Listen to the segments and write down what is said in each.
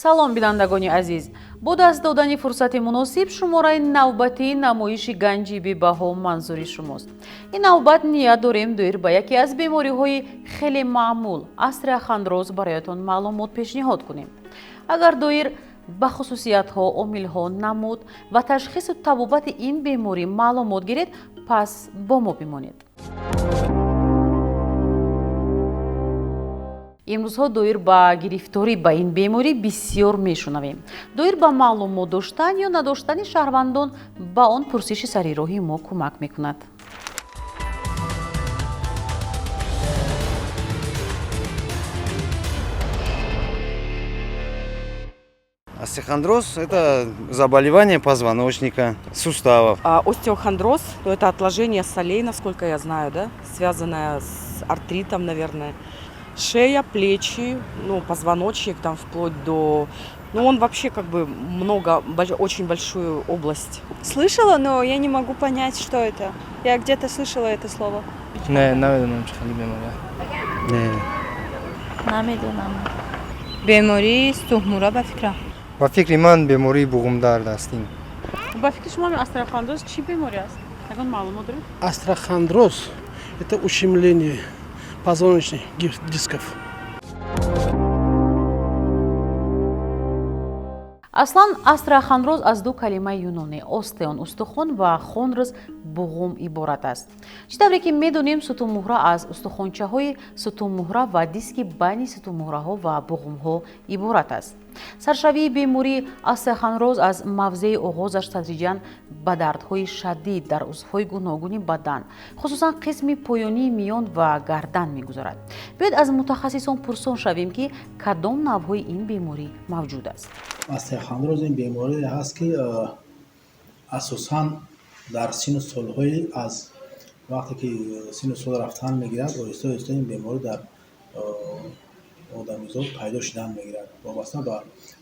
салом бинандагони азиз, бо даст додани фурсати муносиб шумораи навбатии намоиши ганҷи бебаҳо манзури шумост. Ин навбат ният дорем доир ба яке аз бемориҳои хеле маъмул асри ахандроз бароятон маълумот пешниҳод кунем. агар доир ба хусусиятҳо, омилҳо, намуд ва ташхису табобати ин беморӣ маълумот гиред, пас бо мо бимонед. имрӯзҳо доир ба гирифторӣ ба ин беморӣ бисёр мешунавем. доир ба маълумот доштан ё надоштани шаҳрвандон ба он пурсиши сари роҳи мо кӯмак мекунад. Остеохондроз – это заболевание позвоночника, суставов. Остеохондроз – это отложение солей, насколько я знаю, да? Связанное с артритом, наверное. Шея, плечи, позвоночник, там вплоть до... он вообще очень большую область. Слышала, но я не могу понять, что это. Я где-то слышала это слово. نمیدونم چه خیلی بیماریه. نمیدونم. بیماری سوهمورا به فکرم. با فکر من بیماری بوغمدرد هستیم. ба фикри шумо остеохондроз чӣ беморӣ аст? ягон маълумот доред? Остеохондроз – это ущемление позвоночных дисков. аслан остеохондроз аз ду калимаи юнонӣ остеон устухон ва хонрз буғум иборат аст. чӣ тавре ки медонем сутунмуҳра аз устухончаҳои сутунмуҳра ва диски байни сутунмуҳраҳо ва буғумҳо иборат аст. саршавии бемории остеохондроз аз мавзеи оғозаш тадриҷан ба дардҳои шадид дар узвҳои гуногуни бадан, хусусан қисми поёнии миён ва гардан мегузарад. биёед аз мутахассисон пурсон шавем ки кадом навъҳои ин беморӣ мавҷуд аст. остеохондроз این بیماری هست که اساساً در سن و سال‌های از وقتی که سن و سال رفتن میگیرد آهسته آهسته این بیماری در آدمیزاد پیدا شدن میگیرد. وابسته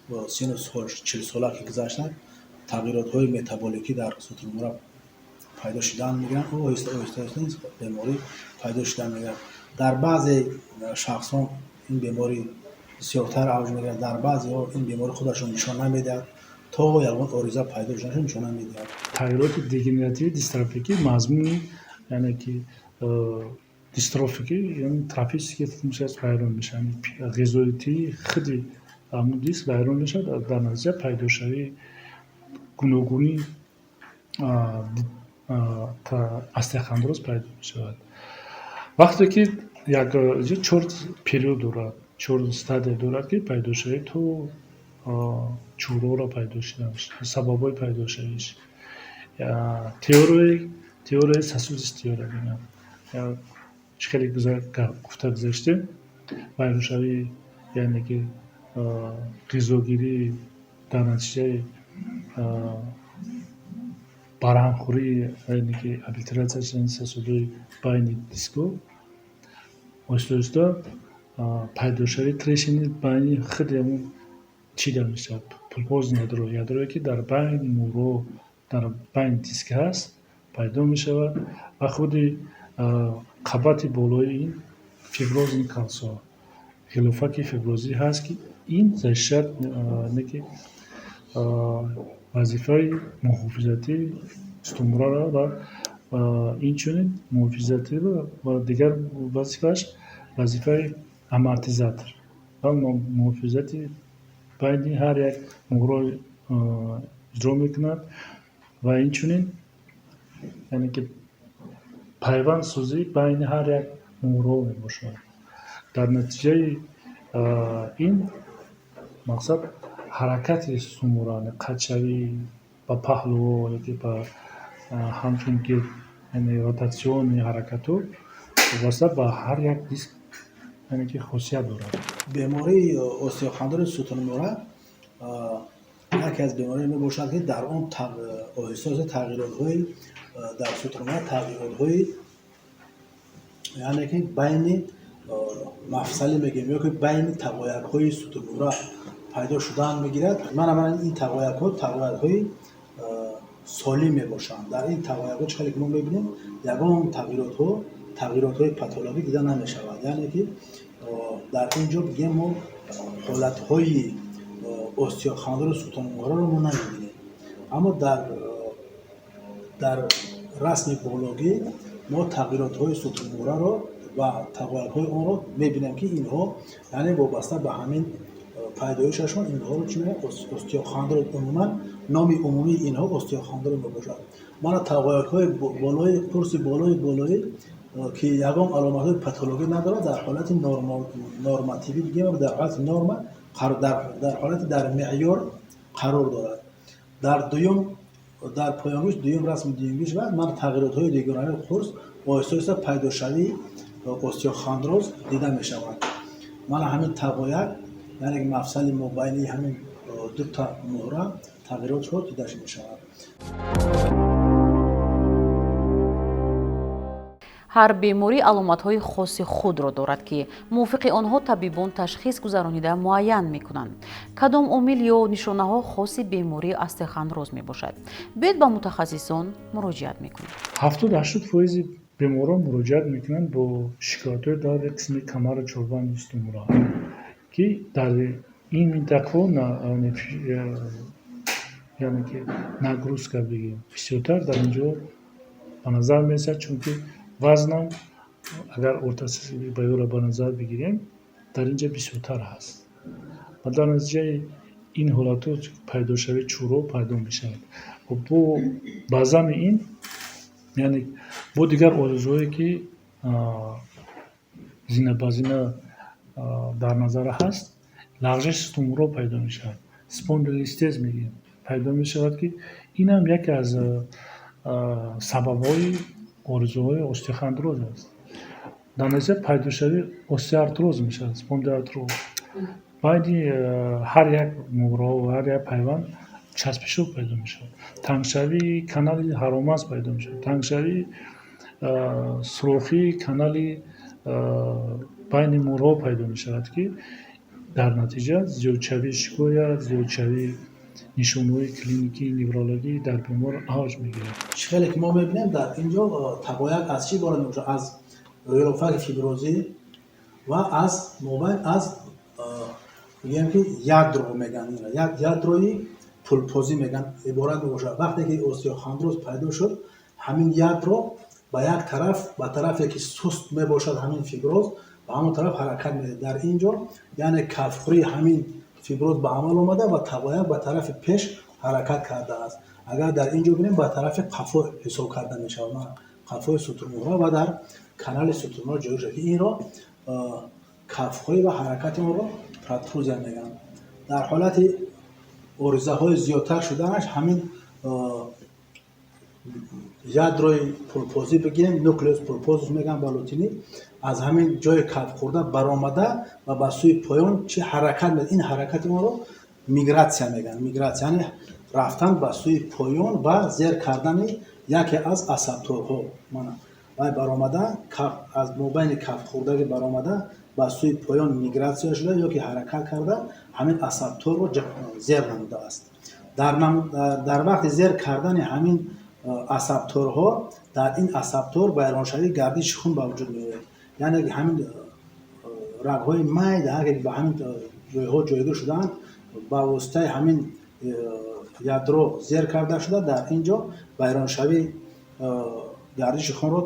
به سن و سال 40 ساله که گذشته تغییرات‌های متابولیکی در ستون‌مورا پیدا شدن میگیرد و آهسته آهسته بیماری پیدا شدن میگیرد. در بعضی شخصان این بیماری بسیارتر اوج میگیرد، در بعضی ها این بیماری خودشون نشان نمیدهد تا یگان آریزه پیدا شدنشون نشان نمیدهد. تغییرات دگنراتیو دیستروفیکی مضمون یعنی که دیستروفیکی یعنی تراپیستی که میشه ویرون میشه، یعنی غذاییتی خیلی دیست ویرون میشه، در نتیجه پیدا شوی گوناگونی استخوندروز پیدا میشود. وقتی که یک چرت پریود دارد، چرت استادی دارد که پیدا شوی تو چورا پیدا شدنش، سببای پیدا شویش. تئوری ساسوزیس تئوری میگن. یا خیلی گفته گذاشته پیدا شوی یعنی که غذاگیری در نتیجه برهمخوری یعنی که ابیلیتراسیون ساسوزی باینی دیسکو آهسته پیدا شوی تریشنی باینی خیلی چیده میشه. پولپوز یادرویی که در بین مورو در بین دیسک هست پیدا میشه و خودی قباتی بالای این فیبروز این کالسو غلافکی فیبروزی هست که این زشت نکی وظیفه محافظتی استمرار را و این چنین محافظتی و دیگر وظیفه امارتیزاتور و محافظتی باید هر یک مورد اجرا میکند و این چنین یعنی که پیوند سازی بین هر یک مورد میباشد. در نتیجه این مقصد حرکت سوموران قچوی با پهلو یکی با همچون که یعنی روتاسیون حرکتو واسه با هر یک دیسک یعنی که خاصیت دارد. بیماری استخوندروز ستون‌مورا یکی از بیماری میباشد که در آن آهسته تغییرات‌های در ستون‌مورا تغییرات‌های یعنی که بین مفصلی میگیم یا که بین تقاطع‌های ستون‌مورا پیدا شدن میگیرد. من این تقاطع‌های سالی میباشند. در این تقاطع‌ها چقدر که ما میبینیم یگان تغییرات‌های پاتولوژیک دیده نمیشود. یعنی که در اینجا بگیم ما حالت‌های остеохондроз сутунмуҳраро мо намебинем. аммо дар расми биологӣ мо тағйиротҳои сутунмуҳраро ва тағйиротҳои онро мебинем ки инҳо яъне вобаста ба ҳамин пайдоишашон инҳоро чӣ мегӯянд остеохондроз. умуман номи умумии инҳо остеохондроз мебошад. мана тағйиротҳои болои курси болои ки ягон аломатҳои патологӣ надорад, дар ҳолати нормативӣ бигем, дар ҳолати норма, дар ҳолати дар меъёр қарор дорад. дар поёнгӯш дуюм расми дуюмгиш ва ман тағйиротҳои регионалии қурс оҳиста оҳиста пайдошавии остеохондроз дида мешавад. мана ҳамин тағояк яъне мафсали мобайни ҳамин дута муҳра тағйиротро дида мешавад. ҳар беморӣ аломатҳои хоси худро дорад ки мувофиқи онҳо табибон ташхис гузаронида муайян мекунанд. кадом омил ё нишонаҳо хоси бемории остеохондроз мебошад? биёед ба мутахассисон муроҷиат мекунем. 70-80% беморон муроҷиат мекунанд бо шикоятҳои дар қисми камару чорбанди устумура ки дар ин минтақаҳо яъне ки нагрузка бигем бисёртар дар инҷо ба назар мерасад, чунки вазнам агар ортасизи баёра ба назар бигирем дар инҷа бисёртар ҳаст ва дар натиҷаи ин ҳолатҳо пайдошавии чӯроб пайдо мешавад. ба замми ин яъне бо дигар орзуҳое ки зина дар назар ҳаст, лағжиши сутунмуҳро пайдо мешавад. спондилистез мегӯем пайдо мешавад ки инам яке аз сабабҳои орзуҳои остеохондроз аст. дар натиҷа пайдошавии остеоартроз мешавад, спондилартроз. байни ҳар як муҳраҳо ва ҳар як пайванд часпишоб пайдо мешавад. тангшавии канали ҳаромаз пайдо мешавад. тангшавии сурохии канали байни муҳраҳо пайдо мешавад ки дар натиҷа зиёдшавии шикоят, зиёдшавии нишонаҳои клиникии неврологӣ дар бемор авҷ мегирад. хеле ки мо мебинем дар инҷо тағояк аз чӣ иборат мебошад? аз рӯйрофаки фиброзӣ ва аз мобайн аз мегӯем ки ядро меган ядрои пулпозӣ меган иборат мебошад. вақте ки остеохондроз пайдо шуд, ҳамин ядро ба як тараф ба тарафе ки суст мебошад ҳамин фиброз ба ҳамон тараф ҳаракат медиҳад. дар инҷо яъне кафхӯрии ҳамин фиброз ба амал омада ва тағояк ба тарафи пеш ҳаракат кардааст. агар дар инҷо бинем ба тарафи қафо ҳисоб карда мешавад, қафои сутунмуҳра ва дар канали сутунмуҳра ҷойгир шуда ки инро кафхӯрӣ ва ҳаракати онро протрузия мегӯянд. дар ҳолати оризаҳои зиёдтар шуданаш ҳамин ядрои пулпозӣ бигирем, нуклеус пулпозус мегӯянд ба лотинӣ, аз ҳамин ҷои кафхӯрда баромада ва ба сӯи поён чӣ ҳаракат мекунад. ин ҳаракати онро мигратсия мегӯянд. мигратсия яъне рафтан ба сӯи поён ва зер кардани яке аз асабторҳо. вай баромада аз мобайни кафхӯрдагӣ баромада ба сӯи поён мигратсия шуда ё ки ҳаракат карда ҳамин асабторро зер намудааст. дар вақти зер кардани ҳамин асабторҳо дар ин асабтор вайроншавии гардиши хун ба вуҷуд меояд. яъне ҳамин рагҳои майда ки ба ҳамин ҷойҳо ҷойгир шудаанд ба воситаи ҳамин ядро зер карда шуда дар инҷо вайроншавии гардиши хунро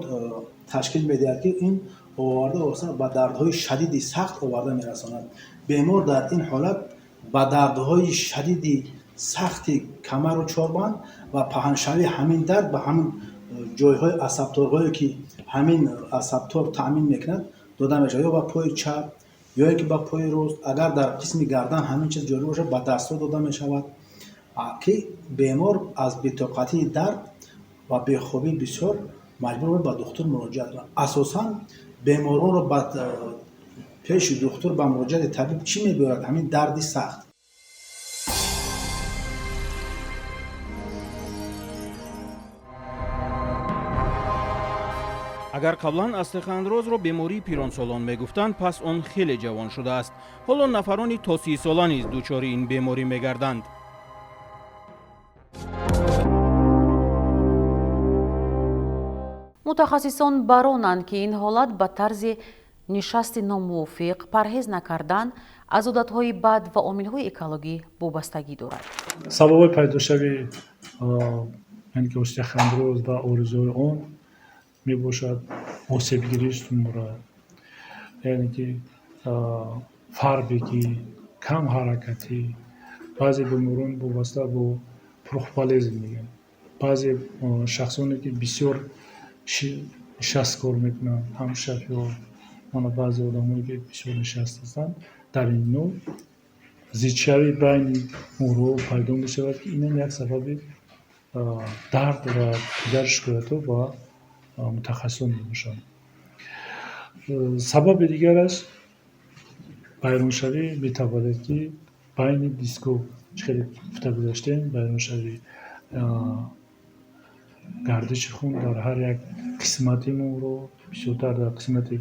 ташкил медиҳад ки ин оварда ба дардҳои шадиди сахт оварда мерасонад. бемор дар ин ҳолат ба дардҳои шадиди сахти камару чорбанд ва паҳншавии ҳамин дард ба ҳамин ҷойҳои асабторҳое ки ҳамин асабтор таъмин мекунад дода мешавад, ё ба пои чап ё ки ба пои рост. агар дар қисми гардан ҳамин чиз ҷойгир бошад ба дастҳо дода мешавад ки бемор аз бетоқатии дард ва бехобӣ бисёр маҷбур ба духтур муроҷиат кунад. асосан беморонро ба пеши духтур ба муроҷиати табиб чӣ мебиёрад? ҳамин дарди сахт. агар қаблан остеохондрозро бемории пиронсолон мегуфтанд, пас он хеле ҷавон шудааст. ҳоло нафарони то 30 сола низ дучори ин беморӣ мегарданд. мутахассисон баронанд ки ин ҳолат ба тарзи нишасти номувофиқ, парҳез накардан аз одатҳои бад ва омилҳои экологӣ вобастагӣ дорад. сабаби пайдошави яъне ки остеохондроз ва оризуҳои он мебошад осебгирии сутунмурра, яъне ки фарбегӣ, кам ҳаракатӣ, баъзе беморон вобаста бо пурхпалезм мегӯянд. баъзе шахсоне ки бисёр нишаст кор мекунанд, ҳамшаб ё мана баъзе одамое ки бисёр нишаст ҳастанд, дар ин нӯъ зидшавӣ байни мӯҳроҳо пайдо мешавад ки инам як сабаби дард ва дигар шикоятҳо ба мутахассисон мебошанд. сабаби дигараш байроншавӣ метавонад ки байни дискҳо чӣ хеле гуфта гузаштем, байроншавӣ гардиши хун дар ҳар як қисмати мӯҳро, бисёртар дар қисмати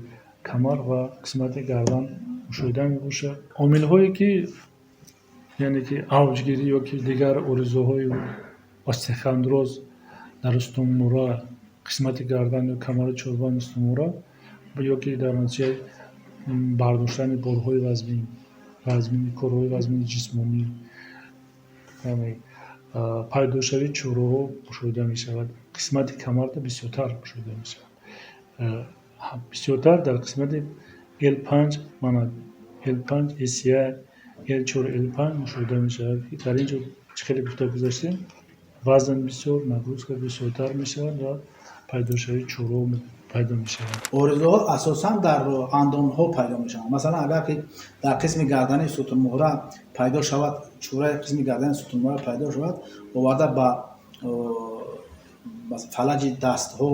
камар ва қисмати гардан мушоҳида мебошад. омилҳое ки яъне ки авҷгирӣ ёки дигар оризуҳои остеохондроз дар устунмурра, қисмати гардан ё камари чорбани устунмурра ёки дар натиҷаи бардоштани борҳои вазмини корҳои вазмини ҷисмонӣ, яъне пайдошавии чораҳо мушоҳида мешавад. қисмати камарда бисёртар мушоҳида мешавад. бисёртар дар қисмати L5 мана L5, S1, L4, L5 мушоҳида мешавад ки дар ин ҷо чӣ хеле гуфта гузаштем, вазн бисёр, нагрузка бисёртар мешавад ва пайдошавии чораҳо пайдо мешавад. оризуҳо асосан дар андонҳо пайдо мешаванд. масалан агар ки дар қисми гардани сутунмӯҳра пайдо шавад, чораи қисми гардани сутунмӯҳра пайдо шавад, оварда ба фалаҷи дастҳо,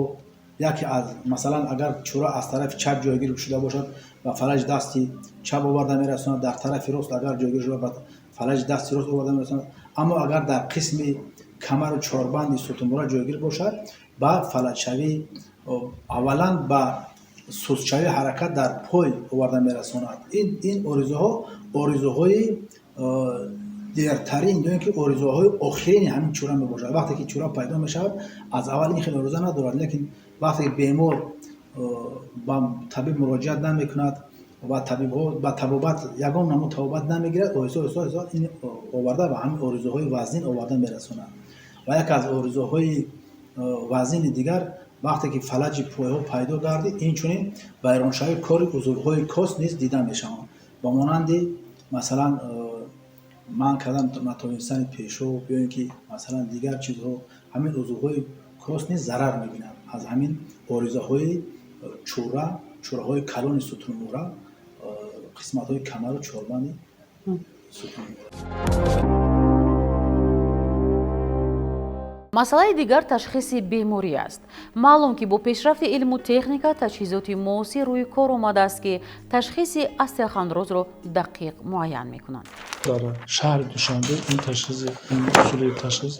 яке аз масалан агар чора аз тарафи чап ҷойгир шуда бошад ба фалаҷи дасти чап оварда мерасонад, дар тарафи рост агар ҷойгир шуда ба фалаҷи дасти рост оварда мерасонад. аммо агар дар қисми камару чорбанди сутунмӯҳра ҷойгир бошад, ба фалаҷшавӣ аввалан ба сустшавии ҳаракат дар пой оварда мерасонад. ин оризуҳои дертарин ё ин ки оризуҳои охирини ҳамин чора мебошад. вақте ки чора пайдо мешавад, аз аввал ин хеле ориза надорад, лекин вақте ки бемор ба табиб муроҷиат намекунад ва табибҳо ба табобат ягон намо табобат намегирад, оҳиста ин оварда ба ҳамин оризуҳои вазнин оварда мерасонад. ва яке аз оризуҳои вазнини дигар, вақте ки фалаҷи пойҳо пайдо гардид, инчунин вайроншавии кори узвҳои кост низ дида мешаванд. ба монанди масалан манъ кардан натонистани пешоб ё ин ки масалан дигар чизҳо, ҳамин узвҳои кост низ зарар мебинанд аз ҳамин оризаҳои чораҳои калони сутунмӯҳра, қисматҳои камару чорбани сутунмӯҳра. масъалаи дигар ташхиси беморӣ аст. маълум ки бо пешрафти илму техника таҷҳизоти муосир рӯи кор омадааст ки ташхиси остеохондрозро дақиқ муайян мекунанд. дар шаҳри душанбе ин усули ташхис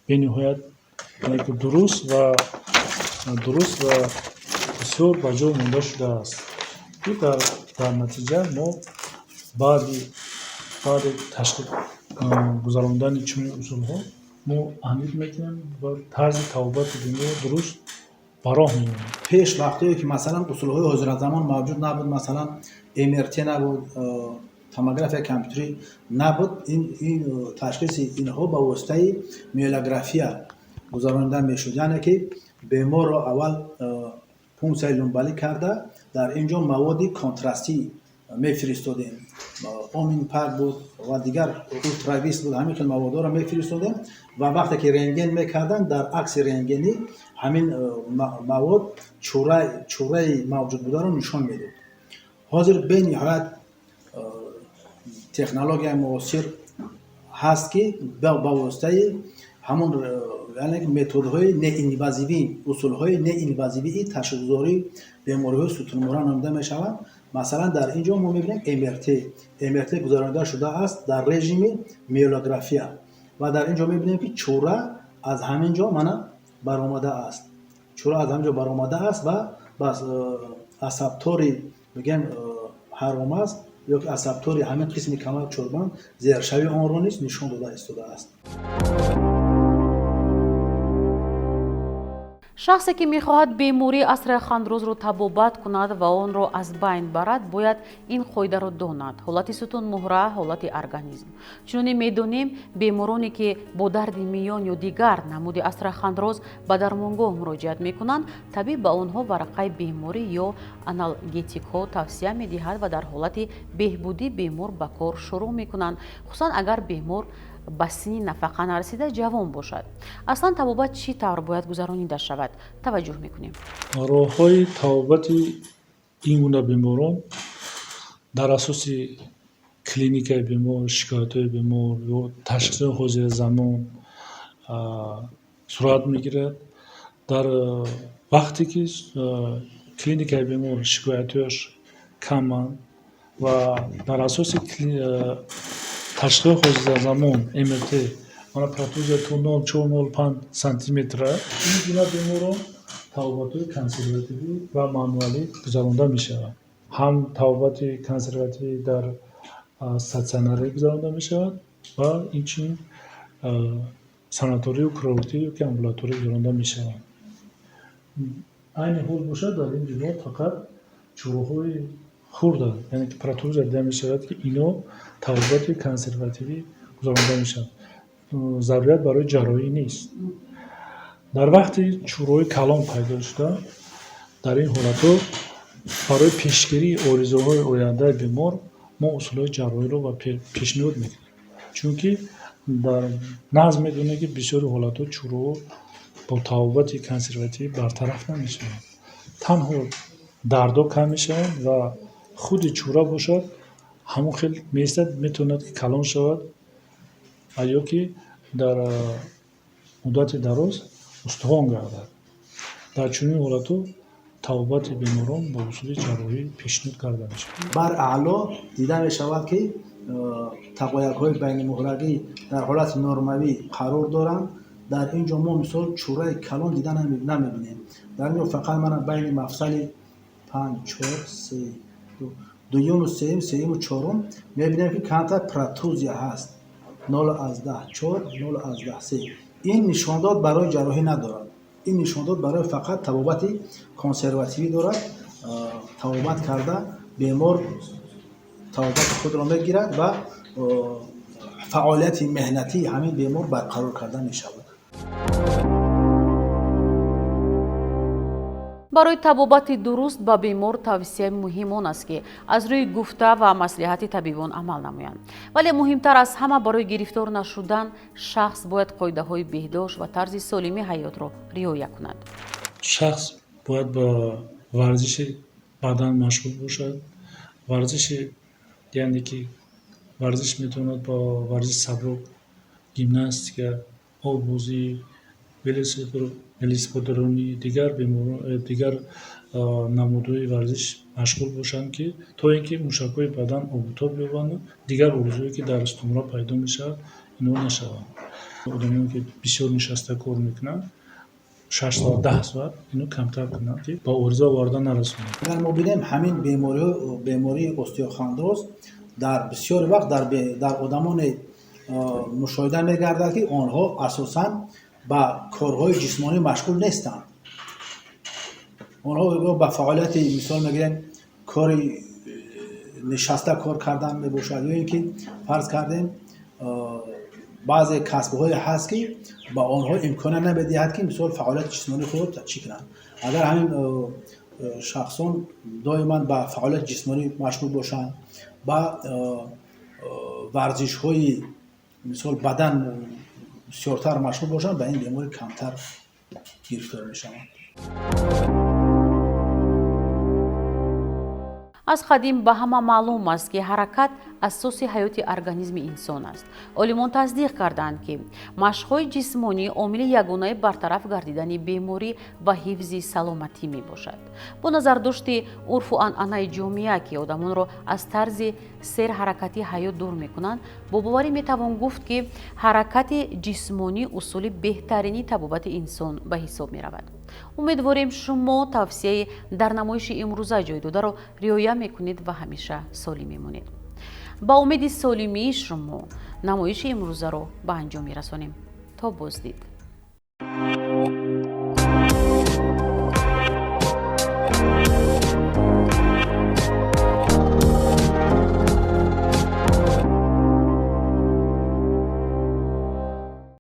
бениҳоят дуруст ва бисёр ба ҷо монда шудааст. ки дар натиҷа мо баъди гузарондани чунин усулҳо мо аҳамият метиҳем ва тарзи табобати бемор дуруст ба роҳ меонем. пеш вақтое ки масалан усулҳои ҳозиразамон мавҷуд набуд, масалан МРТ набуд, томография компютерӣ набуд, ин ташхиси инҳо ба воситаи миелография гузаронида мешуд. яъне ки беморро аввал пунксияи лумбалӣ карда дар ин ҷо маводи контрастӣ мефиристодем, омин пак буд ва дигар ултравис буд, ҳамин хел маводҳоро мефиристодем ва вақте ки рентген мекарданд, дар акси рентгенӣ ҳамин мавод чораи мавҷуд бударо нишон медод. ҳозир бениҳоят технологияи муосир ҳаст ки ба воситаи ҳамон методҳои неинвазивӣ, усулҳои неинвазивии ташхисгузории бемориҳои сутунмӯҳра номида мешаванд. масалан дар ин ҷо мо мебинем МРТ гузаронида шудааст дар режими миелография ва дар ин ҷо мебинем ки чора аз ҳамин ҷо баромадааст ва ба асабтори мегӯем ҳаромаз ё ки асабтори ҳамин қисми камар чорбан зершавии онро низ нишон дода истодааст. шахсе ки мехоҳад бемории асри хандрӯзро табобат кунад ва онро аз байн барад бояд ин қоидаро донад: ҳолати сутунмуҳра, ҳолати организм. чуноне медонем бемороне ки бо дарди миён ё дигар намуди асри хандрӯз ба дармонгоҳ муроҷиат мекунанд, табиб ба онҳо варақаи беморӣ ё аналгетикҳо тавсия медиҳад ва дар ҳолати беҳбудӣ бемор ба кор шурӯъ мекунанд, хусусан агар бемор ба синни нафақа нарасида ҷавон бошад. аслан табобат чӣ тавр бояд гузаронида шавад? таваҷҷӯҳ мекунем. роҳҳои табобати ин гуна беморон дар асоси клиникаи бемор, шикоятҳои бемор ё ташхисои ҳозиразамон сурат мегирад. дар вақте ки клиникаи бемор шикоятҳояш каманд ва дар асоси ташхисои ҳозиразамон МРТ мана протузия то 0,4-0,5 сантиметр ин гуна беморон табобатҳои консервативӣ ва мануалӣ гузаронда мешавад. ҳам табобати консервативӣ дар статсионарӣ гузаронда мешавад ва инчунин санаторию курортӣ ё ки амбулаторӣ гузаронда мешавад. айни ҳол бошад дар ин бемор фақат ҷурӯҳҳои хурда, яъне ки протузия дида мешавад ки ино табобати консервативӣ гузаронда мешавад. зарурият барои ҷарроҳӣ нест. дар вақти чӯрҳои калон пайдо шуда, дар ин ҳолатҳо барои пешгирии оризуҳои ояндаи бемор мо усулҳои ҷарроҳиро пешниҳод мекунем. чунки дар нағз медонем ки бисёри ҳолатҳо чӯрҳо бо табобати консервативӣ бартараф намешаванд. танҳо дардо кам мешаванд ва худи чӯра бошад ҳамон хел меистад, метавонад ки калон шавад ва ё ки дар муддати дароз устухон гардад. дар чунин ҳолатҳо табобати беморон ба усули ҷарроҳӣ пешниҳод карда мешавад. бар аъло дида мешавад ки тақоякҳои байнимуҳрагӣ дар ҳолати нормавӣ қарор доранд. дар ин ҷо мо мисол чӯраи калон дида намебинем. дар ин ҷо фақат мана байни мафсали 5, 4, 3, дуюму сеюм, сеюму чорум мебинем ки камтар протузия ҳаст. 0,10, 4, 0,10, 3. ин нишондод барои ҷарроҳӣ надорад. ин нишондод барои фақат табобати консервативӣ дорад. табобат карда бемор табобати худро мегирад ва фаъолияти меҳнатии ҳамин бемор барқарор карда мешавад. барои табобати дуруст ба бемор тавсияи муҳим он аст ки аз рӯи гуфта ва маслиҳати табибон амал намоянд. вале муҳимтар аз ҳама барои гирифтор нашудан шахс бояд қоидаҳои беҳдошт ва тарзи солими ҳаётро риоя кунад. шахс бояд ба варзиши бадан машғул бошад. варзиши яъне ки варзиш метавонад ба варзиши сабук, гимнастика, овбозӣ, велосипедронӣ, дигар намудҳои варзиш машғул бошанд ки то ин ки мушакҳои бадан обутоб ёбанд, дигар оризуҳое ки дар истомра пайдо мешавад ино нашаванд. одамоне ки бисёр нишаста кор мекунанд 6 соат 10 соат ино камтар кунанд ки ба ориза оварда нарасонанд. агар мо бинем ҳамин бемории остеохондроз дар бисёри вақт дар одамоне мушоҳида мегардад ки онҳо асосан ба корҳои ҷисмонӣ машғул нестанд. онҳо ба фаъолияти мисол мегирем кори нишаста кор кардан мебошад ё ин ки фарз кардем баъзе касбҳое ҳаст ки ба онҳо имкона намедиҳад ки мисол фаъолияти ҷисмонии худро чӣ кунанд. агар ҳамин шахсон доиман ба фаъолияти ҷисмонӣ машғул бошанд, ба варзишҳои мисол бадан бисёртар машғул бошанд, ба ин беморӣ камтар гирифтор мешаванд. аз қадим ба ҳама маълум аст ки ҳаракат асоси ҳаёти организми инсон аст. олимон таздиқ карданд ки машқҳои ҷисмонӣ омили ягонаи бартараф гардидани беморӣ ва ҳифзи саломатӣ мебошад. бо назардошти урфу анъанаи ҷомеа ки одамонро аз тарзи серҳаракати ҳаёт дур мекунанд, бо боварӣ метавон гуфт ки ҳаракати ҷисмонӣ усули беҳтарини табобати инсон ба ҳисоб меравад. умедворем шумо тавсияи дар намоиши имрӯза ҷойдодаро риоя мекунед ва ҳамеша солим мемонед. ба умеди солимии шумо намоиши имрӯзаро ба анҷом мерасонем. то боздид.